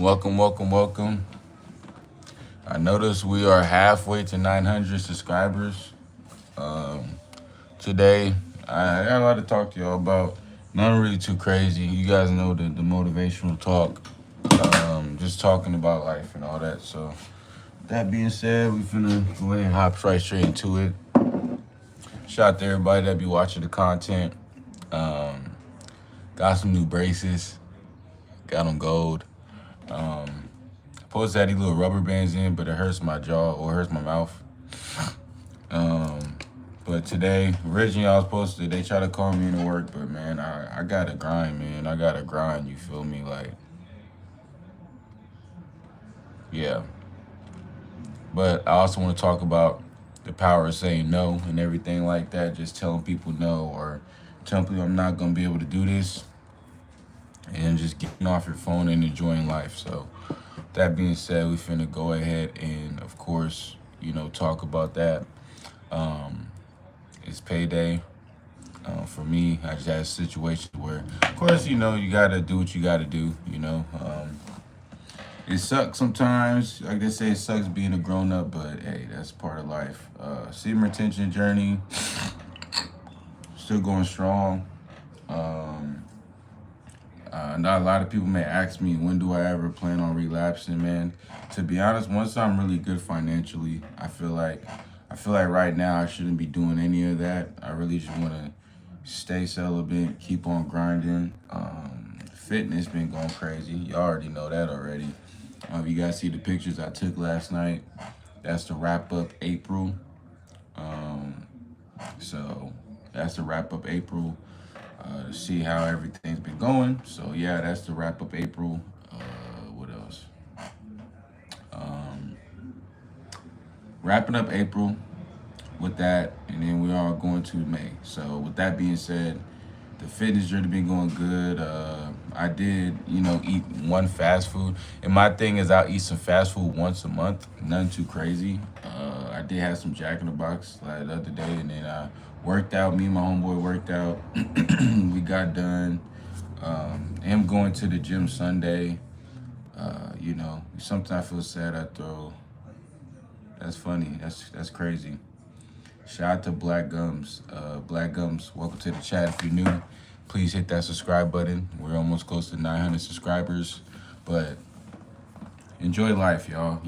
Welcome, welcome, welcome. I noticed we are halfway to 900 subscribers. Um, Today, I got a lot to talk to y'all about. Nothing really too crazy. You guys know the motivational talk. Just talking about life and all that. So, that being said, we finna go ahead and hop right straight into it. Shout out to everybody that be watching the content. Um, got some new braces. Got them gold. Um, Supposed to have these little rubber bands in, but it hurts my jaw or hurts my mouth. Um, but today, originally I was supposed to, they try to call me into work, but man, I gotta grind, man. I gotta grind, you feel me? Like, yeah. But I also want to talk about the power of saying no and everything like that. Just telling people no or telling people I'm not gonna be able to do this and just getting off your phone and enjoying life. So, that being said, we finna go ahead and, of course, talk about that. Um, it's payday. For me, I just had a situation where, of course, you gotta do what you gotta do. It sucks sometimes. Like they say, it sucks being a grown up, but hey, that's part of life. SEMA retention journey still going strong. Um, Not a lot of people may ask me, when do I ever plan on relapsing, man? To be honest, once I'm really good financially, I feel like right now I shouldn't be doing any of that. I really just want to stay celibate, keep on grinding. Fitness been going crazy. You already know that already. You guys see the pictures I took last night. That's to wrap up April. Um, so that's to wrap up April. To see how everything's been going. So yeah, that's to wrap up April. What else? Um, Wrapping up April with that, and then we are going to May. So with that being said, the fitness journey been going good. I did, eat one fast food, and my thing is I'll eat some fast food once a month. Nothing too crazy. I did have some Jack in the Box like the other day, and then I worked out. Me and my homeboy worked out. We got done. Him going to the gym Sunday. Sometimes I feel sad. I throw. That's funny. That's crazy. Shout out to Black Gums. Black Gums, welcome to the chat. If you're new, please hit that subscribe button. We're almost close to 900 subscribers. But enjoy life, y'all.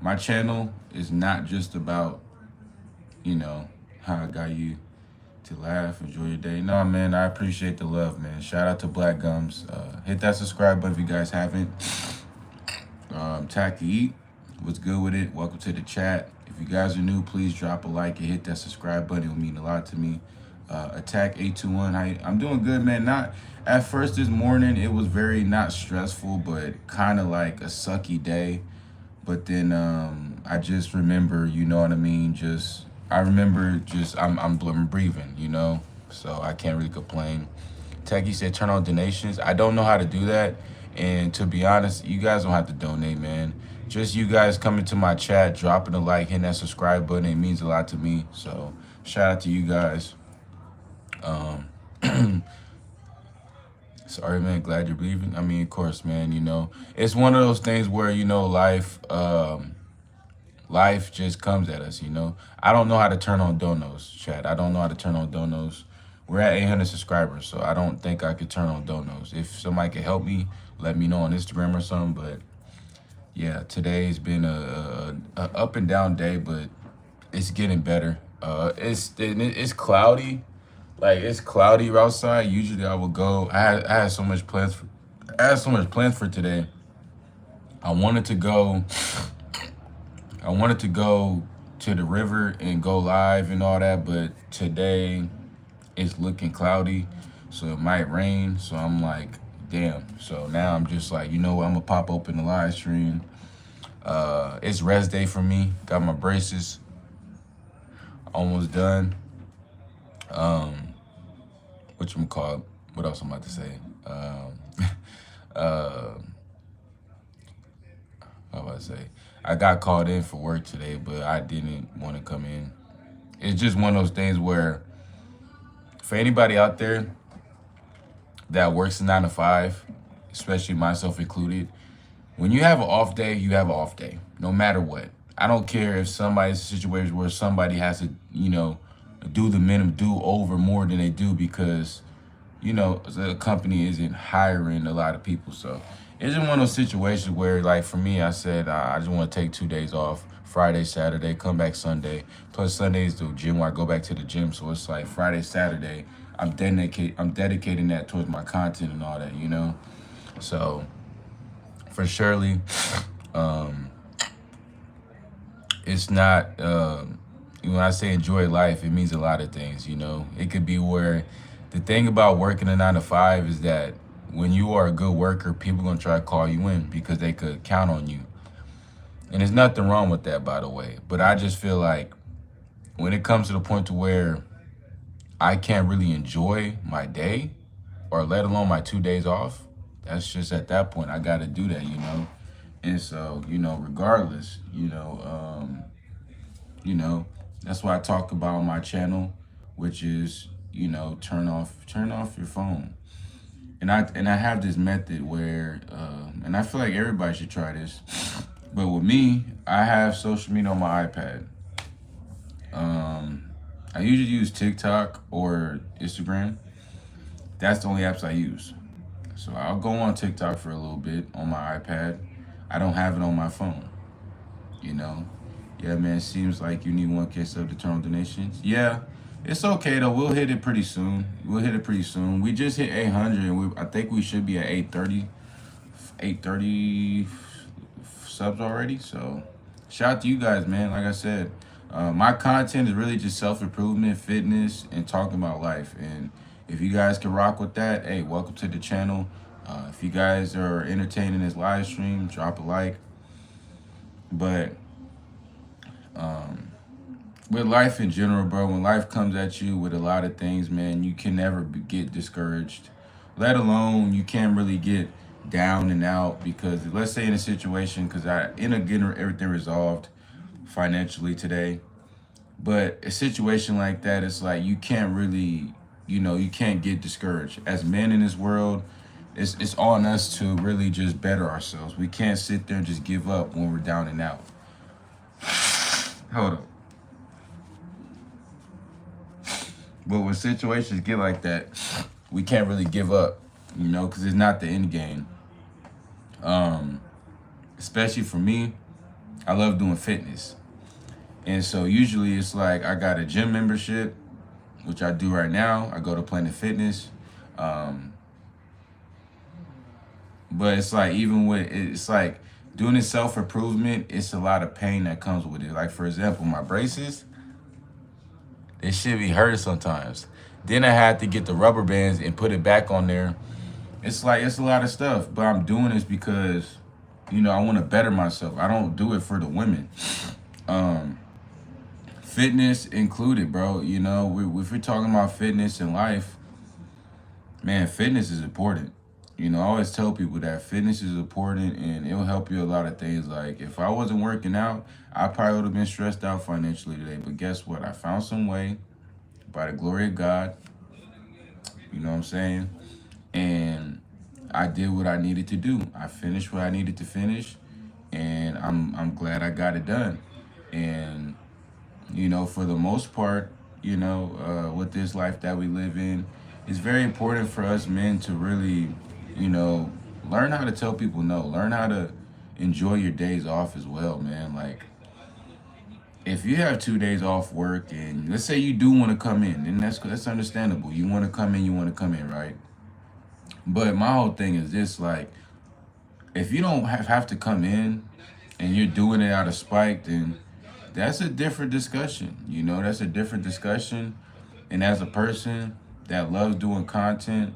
My channel is not just about, how I got you to laugh, enjoy your day. No, man, I appreciate the love, man. Shout out to Black Gums. Hit that subscribe button if you guys haven't. Tacky Eat, what's good with it? Welcome to the chat. If you guys are new, please drop a like and hit that subscribe button. It will mean a lot to me. Attack 821. I'm doing good, man. Not at first this morning, it was very not stressful, but kind of like a sucky day. But then I just remember, you know what I mean? I remember I'm breathing, so I can't really complain. Techie said turn on donations. I don't know how to do that. And to be honest, you guys don't have to donate, man. Just you guys coming to my chat, dropping a like, hitting that subscribe button, it means a lot to me. So shout out to you guys. Um, Sorry, man. Glad you're breathing. I mean, of course, man. It's one of those things where life just comes at us. I don't know how to turn on donos, chat. I don't know how to turn on donos. We're at 800 subscribers, so I don't think I could turn on donos. If somebody could help me, let me know on Instagram or something. But yeah, today's been a up and down day, but it's getting better. It's cloudy. Like it's cloudy outside. Usually I would go. I had so much plans for. I had so much plans for today. I wanted to go. I wanted to go to the river and go live and all that, but today it's looking cloudy, so it might rain. So I'm like, damn. So now I'm just like, I'm gonna pop open the live stream. It's rest day for me. Got my braces almost done. Whatchamacallit? What else I'm about to say? uh, What was I about to say? I got called in for work today, but I didn't want to come in. It's just one of those things where, for anybody out there that works a 9 to 5, especially myself included. When you have an off day, you have an off day, no matter what. I don't care if somebody's a situation where somebody has to, do the minimum, do over more than they do because, the company isn't hiring a lot of people. So it's one of those situations where, like, for me, I said, I just want to take 2 days off. Friday, Saturday, come back Sunday. Plus Sunday is the gym where I go back to the gym. So it's like Friday, Saturday, I'm dedicating that towards my content and all that. So for Shirley, it's not when I say enjoy life, it means a lot of things. It could be where the thing about working a 9 to 5 is that when you are a good worker, people are gonna try to call you in because they could count on you. And there's nothing wrong with that, by the way. But I just feel like when it comes to the point to where I can't really enjoy my day or let alone my 2 days off, that's just at that point I got to do that. And so, regardless, that's what I talk about on my channel, which is, turn off your phone. And I have this method where, and I feel like everybody should try this. But with me, I have social media on my iPad. I usually use TikTok or Instagram. That's the only apps I use. So I'll go on TikTok for a little bit on my iPad. I don't have it on my phone. Yeah, man, seems like you need 1K sub to turn on donations. Yeah, it's okay though. We'll hit it pretty soon. We just hit 800 and I think we should be at 830 subs already. So shout out to you guys, man. Like I said, my content is really just self-improvement, fitness, and talking about life. And if you guys can rock with that, hey, welcome to the channel. If you guys are entertaining this live stream, drop a like. But with life in general, bro, when life comes at you with a lot of things, man, you can never get discouraged. Let alone you can't really get down and out because let's say in a situation, because I end up getting everything resolved financially today. But a situation like that, it's like you can't really, you can't get discouraged. As men in this world, it's on us to really just better ourselves. We can't sit there and just give up when we're down and out. Hold up. But when situations get like that, we can't really give up, because it's not the end game. Especially for me, I love doing fitness. And so usually it's like I got a gym membership, which I do right now. I go to Planet Fitness. But it's like it's like doing this self-improvement, it's a lot of pain that comes with it. Like, for example, my braces, they should be hurting sometimes. Then I had to get the rubber bands and put it back on there. It's a lot of stuff, but I'm doing this because, I want to better myself. I don't do it for the women. Fitness included, bro. If we're talking about fitness in life, man, fitness is important. I always tell people that fitness is important and it'll help you a lot of things. Like, if I wasn't working out, I probably would have been stressed out financially today. But guess what? I found some way by the glory of God. You know what I'm saying? And I did what I needed to do. I finished what I needed to finish, and I'm glad I got it done. And for the most part, with this life that we live in, it's very important for us men to really, learn how to tell people no. Learn how to enjoy your days off as well, man. Like, if you have 2 days off work, and let's say you do want to come in, then that's understandable. You want to come in, right? But my whole thing is this, like, if you don't have to come in and you're doing it out of spite, then that's a different discussion. That's a different discussion. And as a person that loves doing content,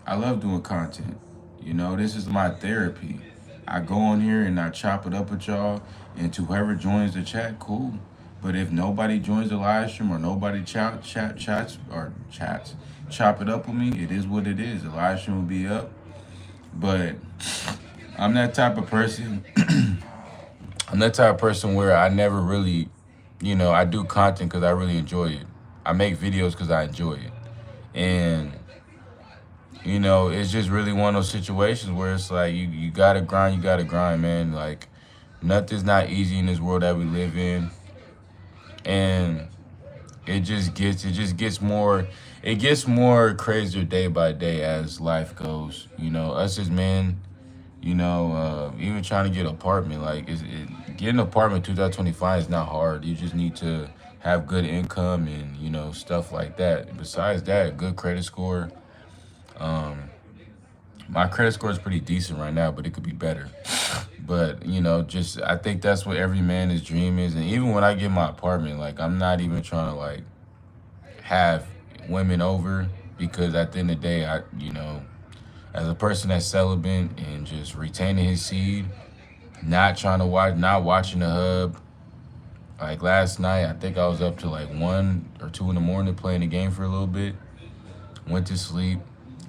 I love doing content. This is my therapy. I go on here and I chop it up with y'all, and to whoever joins the chat, cool. But if nobody joins the live stream or nobody chats, chop it up with me, it is what it is. The live stream will be up. But I'm that type of person. I'm that type of person where I never really, I do content because I really enjoy it. I make videos because I enjoy it. And you know, it's just really one of those situations where it's like you you gotta grind, man. Like nothing's not easy in this world that we live in, and it gets more crazier day by day as life goes. You know, us as men, you know, even trying to get an apartment, like getting an apartment 2025 is not hard. You just need to have good income and you know stuff like that. Besides that, good credit score. Um, my credit score is pretty decent right now, but it could be better. But you know, just I think that's what every man's dream is. And even when I get my apartment, like I'm not even trying to like have women over because at the end of the day, I you know, as a person that's celibate and just retaining his seed, not trying to watch, not watching the hub. Like last night, I think I was up to like 1 or 2 in the morning playing the game for a little bit. Went to sleep.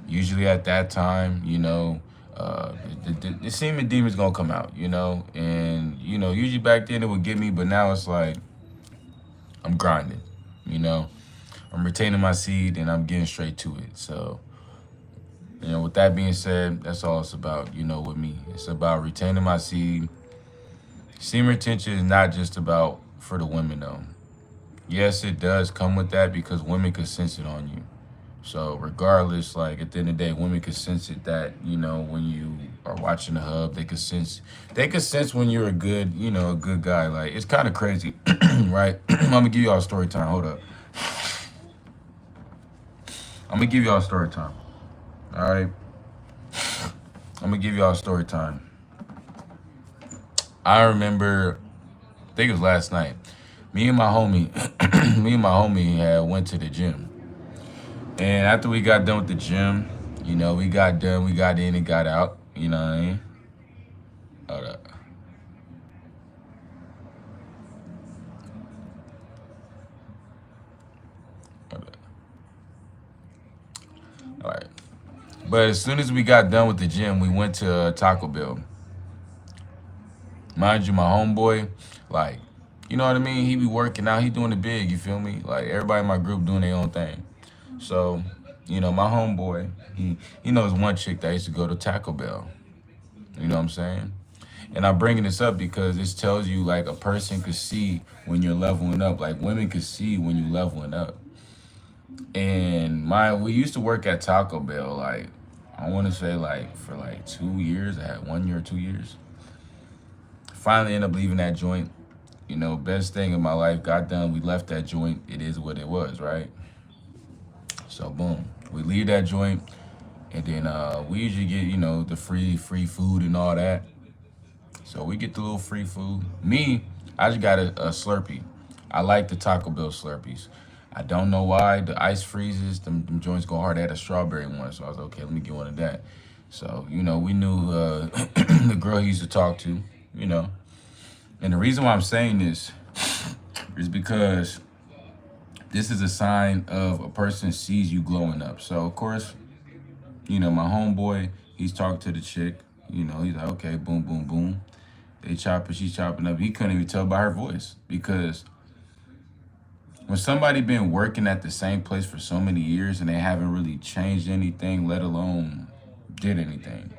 Usually at that time, you know, the semen demon's gonna come out, you know, and you know, usually back then it would get me, but now it's like I'm grinding, you know, I'm retaining my seed and I'm getting straight to it. So, you know, with that being said, that's all it's about, you know, with me. It's about retaining my seed. Semen retention is not just about for the women though. Yes, it does come with that because women can sense it on you. So regardless, like at the end of the day, women can sense it that, you know, when you are watching the hub, they can sense when you're a good, you know, a good guy. Like it's kind of crazy, right? I'm gonna give y'all a story time. Hold up. I'm gonna give y'all a story time. All right. I'm gonna give y'all a story time. I remember, I think it was last night. Me and my homie, me and my homie had went to the gym. And after we got done with the gym, you know, we got done, we got in and got out. You know what I mean? Hold up. Hold up. All right. But as soon as we got done with the gym, we went to Taco Bell. Mind you, my homeboy, like, you know what I mean? He be working out, he doing it big, you feel me? Like everybody in my group doing their own thing. So, you know, my homeboy, he knows one chick that used to go to Taco Bell. You know what I'm saying? And I'm bringing this up because this tells you like a person could see when you're leveling up. Like women could see when you leveling up. And we used to work at Taco Bell. Like I want to say like for like 2 years. I had 1 year or 2 years. Finally ended up leaving that joint. You know, best thing in my life got done. We left that joint. It is what it was, right? So boom, we leave that joint, and then we usually get you know the free food and all that. So we get the little free food. Me, I just got a Slurpee. I like the Taco Bell Slurpees. I don't know why the ice freezes. Them joints go hard. They had a strawberry one, so I was okay. Let me get one of that. So you know, we knew the girl he used to talk to. You know, and the reason why I'm saying this is because this is a sign of a person sees you glowing up. So of course, you know, my homeboy, he's talking to the chick. You know, he's like, okay, boom, boom, boom. They chopping, she's chopping up. He couldn't even tell by her voice because when somebody been working at the same place for so many years and they haven't really changed anything, let alone did anything,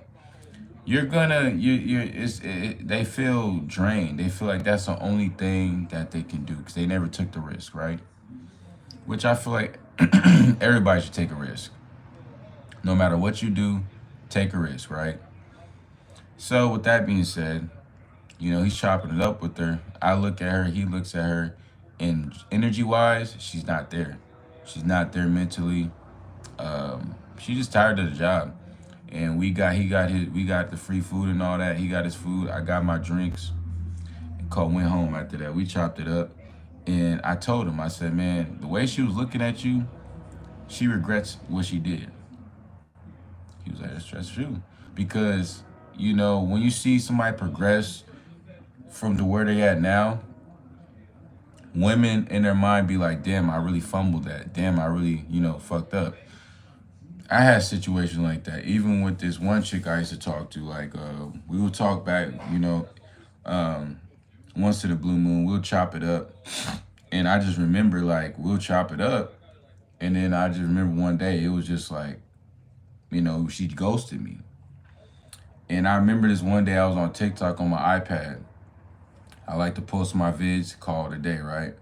you're gonna they feel drained. They feel like that's the only thing that they can do because they never took the risk, right? Which I feel like everybody should take a risk. No matter what you do, take a risk, right? So with that being said, you know, he's chopping it up with her. I look at her, he looks at her, and energy wise, she's not there. She's not there mentally. She's just tired of the job. And we got the free food and all that. He got his food. I got my drinks. And Cole went home after that. We chopped it up. And I told him, I said, man, the way she was looking at you, she regrets what she did. He was like, that's true. Because, you know, when you see somebody progress from to where they at now, women in their mind be like, damn, I really fumbled that. Damn, I really, you know, fucked up. I had situations like that. Even with this one chick I used to talk to, like, we would talk back, you know, once in a blue moon, we'll chop it up. And I just remember, like, we'll chop it up. And then I just remember one day, it she ghosted me. And I remember this one day I was on TikTok on my iPad. I like to post my vids, call it a day, right?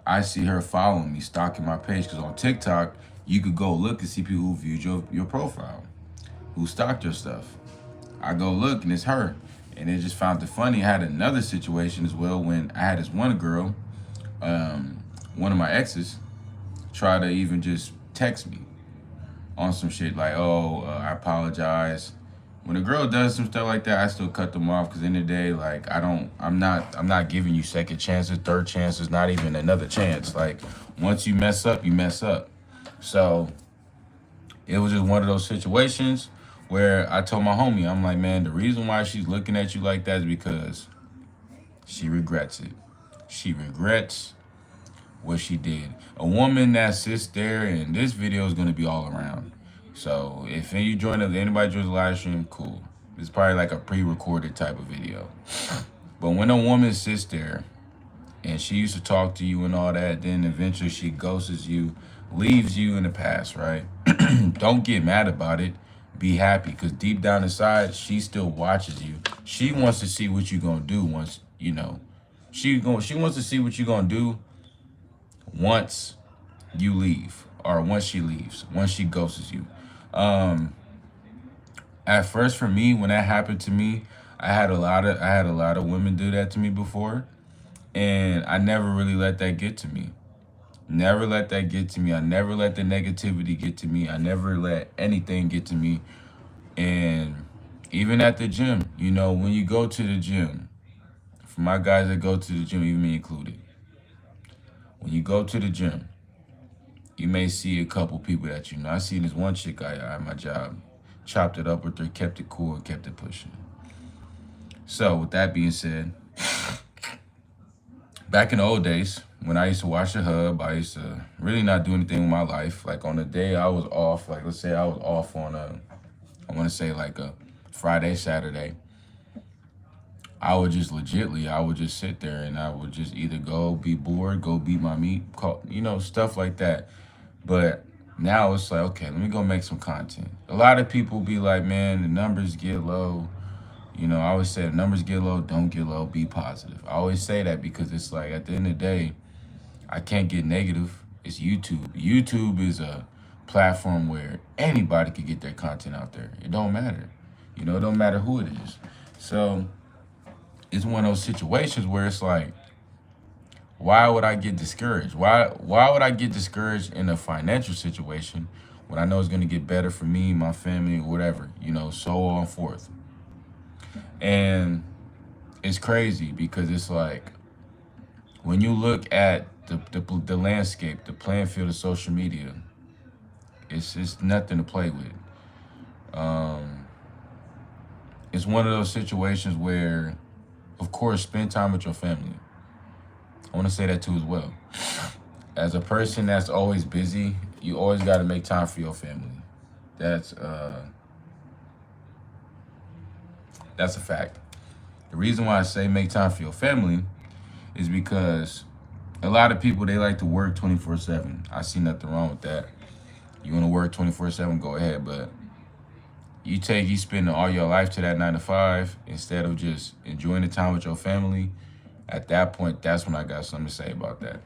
I see her following me, stalking my page, because on TikTok, you could go look and see people who viewed your profile, who stalked your stuff. I go look and it's her. And it just found it funny. I had another situation as well when I had this one girl, one of my exes, try to even just text me on some shit like, oh, I apologize. When a girl does some stuff like that, I still cut them off, because in the day, like, I'm not giving you second chances, third chances, not even another chance. Like, once you mess up, you mess up. So it was just one of those situations where I told my homie, I'm like, man, the reason why she's looking at you like that is because she regrets it. She regrets what she did. A woman that sits there, and this video is going to be all around. So if anybody joins the live stream, cool. It's probably like a pre-recorded type of video. But when a woman sits there and she used to talk to you and all that, then eventually she ghosts you, leaves you in the past, right? Don't get mad about it. Be happy, because deep down inside, she still watches you. She wants to see what you're going to do once, she wants to see what you're going to do once you leave, or once she leaves, once she ghosts you. At first, for me, when that happened to me, I had a lot of women do that to me before, and I never really let that get to me. Never let that get to me. I never let the negativity get to me. I never let anything get to me. And even at the gym, when you go to the gym, for my guys that go to the gym, even me included, when you go to the gym, you may see a couple people that you know. I seen this one chick at my job, chopped it up with her, kept it cool, and kept it pushing. So with that being said, back in the old days, when I used to watch the hub, I used to really not do anything with my life. Like on the day I was off, like let's say I was off on a Friday, Saturday, I would just sit there and I would just either go be bored, go beat my meat, stuff like that. But now it's like, okay, let me go make some content. A lot of people be like, man, the numbers get low. I always say if numbers get low, don't get low, be positive. I always say that because it's like at the end of the day, I can't get negative. It's YouTube. YouTube is a platform where anybody can get their content out there. It don't matter. It don't matter who it is. So it's one of those situations where it's like, why would I get discouraged? Why would I get discouraged in a financial situation when I know it's going to get better for me, my family, or whatever, so on and forth. And it's crazy because it's like, when you look at the landscape, the playing field of social media, it's nothing to play with. It's one of those situations where, of course, spend time with your family. I want to say that too as well. As a person that's always busy, you always got to make time for your family. That's a fact. The reason why I say make time for your family is because a lot of people, they like to work 24/7. I see nothing wrong with that. You want to work 24/7, go ahead, but you spend all your life to that 9 to 5 instead of just enjoying the time with your family. At that point, that's when I got something to say about that.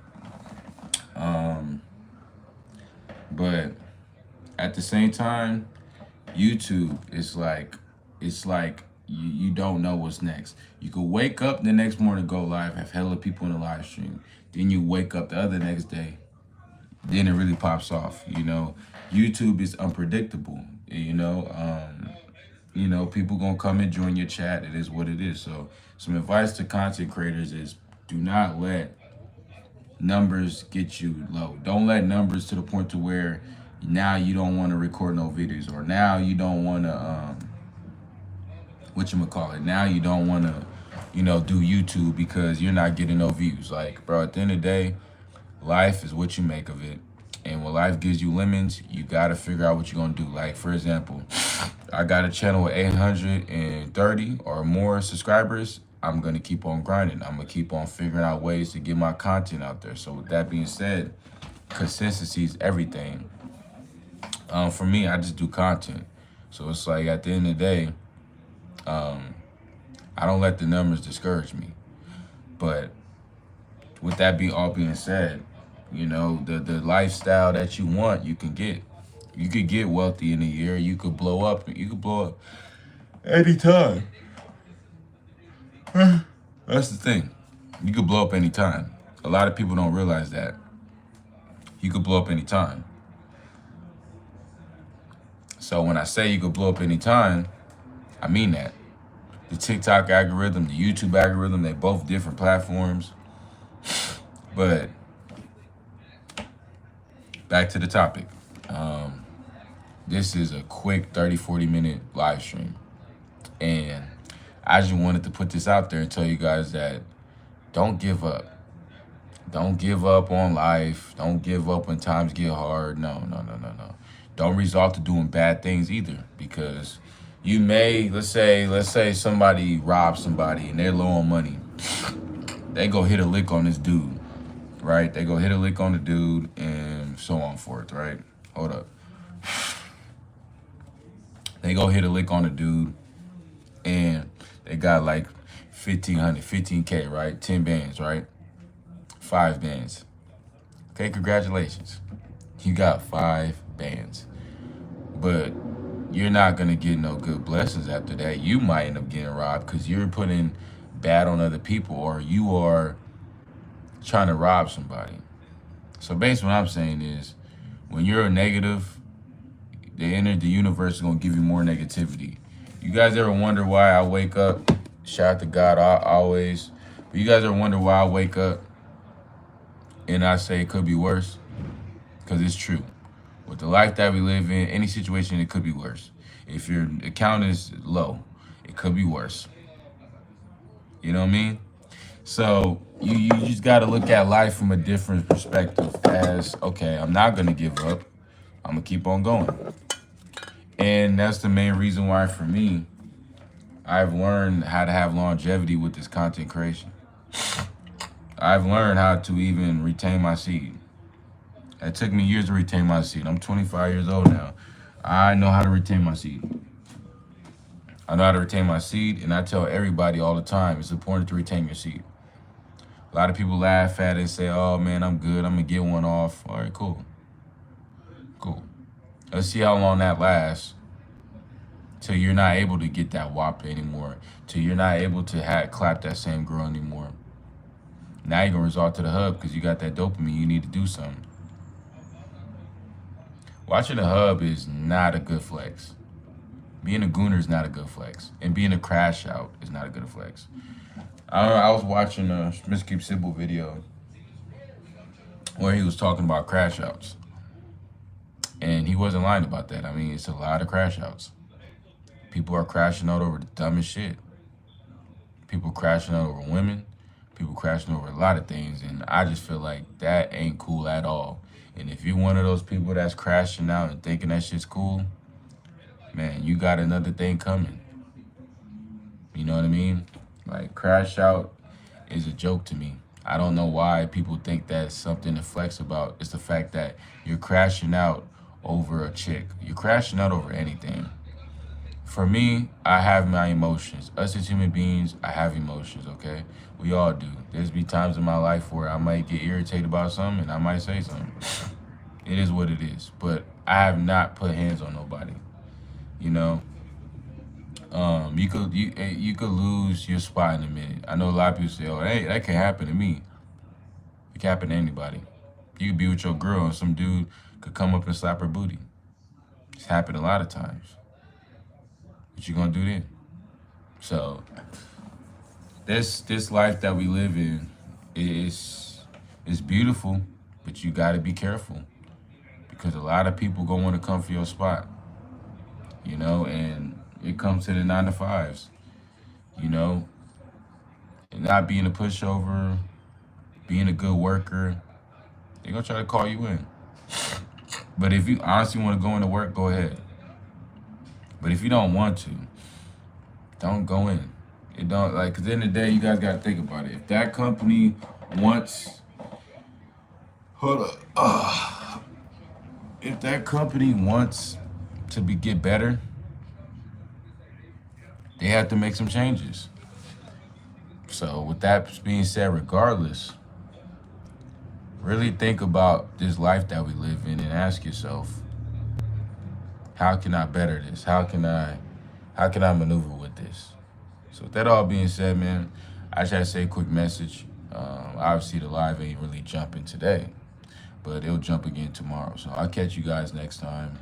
But at the same time, YouTube is like, you don't know what's next. You could wake up the next morning, go live, have hella people in the live stream. Then you wake up the other next day. Then it really pops off. YouTube is unpredictable. People gonna come and join your chat. It is what it is. So some advice to content creators is, do not let numbers get you low. Don't let numbers to the point to where now you don't want to record no videos, or now you don't want to now you don't want to do YouTube because you're not getting no views. Like, bro, at the end of the day, life is what you make of it. And when life gives you lemons, you got to figure out what you're going to do. Like, for example, I got a channel with 830 or more subscribers. I'm going to keep on grinding. I'm going to keep on figuring out ways to get my content out there. So with that being said, consistency is everything. For me, I just do content. So it's like at the end of the day, I don't let the numbers discourage me. But with that all being said, you know, the lifestyle that you want, you can get. You could get wealthy in a year. You could blow up. You could blow up anytime. That's the thing. You could blow up anytime. A lot of people don't realize that. You could blow up anytime. So when I say you could blow up anytime, I mean that. The TikTok algorithm, the YouTube algorithm, they're both different platforms. But back to the topic. This is a quick 30, 40-minute live stream. And I just wanted to put this out there and tell you guys that don't give up. Don't give up on life. Don't give up when times get hard. No. Don't resort to doing bad things either, because you may, let's say somebody robs somebody and they're low on money. They go hit a lick on this dude, right? They go hit a lick on the dude and so on forth, right? Hold up. They go hit a lick on the dude and they got like 15K, right? 10 bands, right? 5 bands. Okay, congratulations. You got 5 bands. But you're not going to get no good blessings after that. You might end up getting robbed because you're putting bad on other people, or you are trying to rob somebody. So basically what I'm saying is, when you're a negative, the universe is going to give you more negativity. You guys ever wonder why I wake up? Shout out to God always. But you guys ever wonder why I wake up and I say it could be worse? Because it's true. With the life that we live in, any situation, it could be worse. If your account is low, it could be worse. You know what I mean? So you just got to look at life from a different perspective as, okay, I'm not going to give up. I'm going to keep on going. And that's the main reason why, for me, I've learned how to have longevity with this content creation. I've learned how to even retain my seed. It took me years to retain my seed. I'm 25 years old now. I know how to retain my seed. I know how to retain my seed, and I tell everybody all the time, it's important to retain your seed. A lot of people laugh at it and say, oh man, I'm good, I'm gonna get one off. All right, cool. Let's see how long that lasts till you're not able to get that whop anymore, till you're not able to clap that same girl anymore. Now you're gonna resort to the hub because you got that dopamine, you need to do something. Watching the hub is not a good flex. Being a gooner is not a good flex. And being a crash out is not a good flex. I was watching a Mr. Simple video where he was talking about crash outs. And he wasn't lying about that. I mean, it's a lot of crash outs. People are crashing out over the dumbest shit. People crashing out over women. People crashing over a lot of things. And I just feel like that ain't cool at all. And if you're one of those people that's crashing out and thinking that shit's cool, man, you got another thing coming. You know what I mean? Like, crash out is a joke to me. I don't know why people think that's something to flex about. It's the fact that you're crashing out over a chick. You're crashing out over anything. For me, I have my emotions. Us as human beings, I have emotions, okay? We all do. There's be times in my life where I might get irritated about something and I might say something. It is what it is. But I have not put hands on nobody. You know? You could lose your spot in a minute. I know a lot of people say, oh, hey, that can happen to me. It can happen to anybody. You could be with your girl and some dude could come up and slap her booty. It's happened a lot of times. What you gonna do then? So this life that we live in is beautiful, but you gotta be careful because a lot of people gonna want to come for your spot. You know, and it comes to the 9-to-5s. You know, and not being a pushover, being a good worker, they're gonna try to call you in. But if you honestly want to go into work, go ahead. But if you don't want to, don't go in. It don't, like, 'cause at the end of the day, you guys gotta think about it. If that company wants, if that company wants to get better, they have to make some changes. So with that being said, regardless, really think about this life that we live in and ask yourself, how can I better this? How can I maneuver with this? So with that all being said, man, I just had to say a quick message. Obviously the live ain't really jumping today, but it'll jump again tomorrow. So I'll catch you guys next time.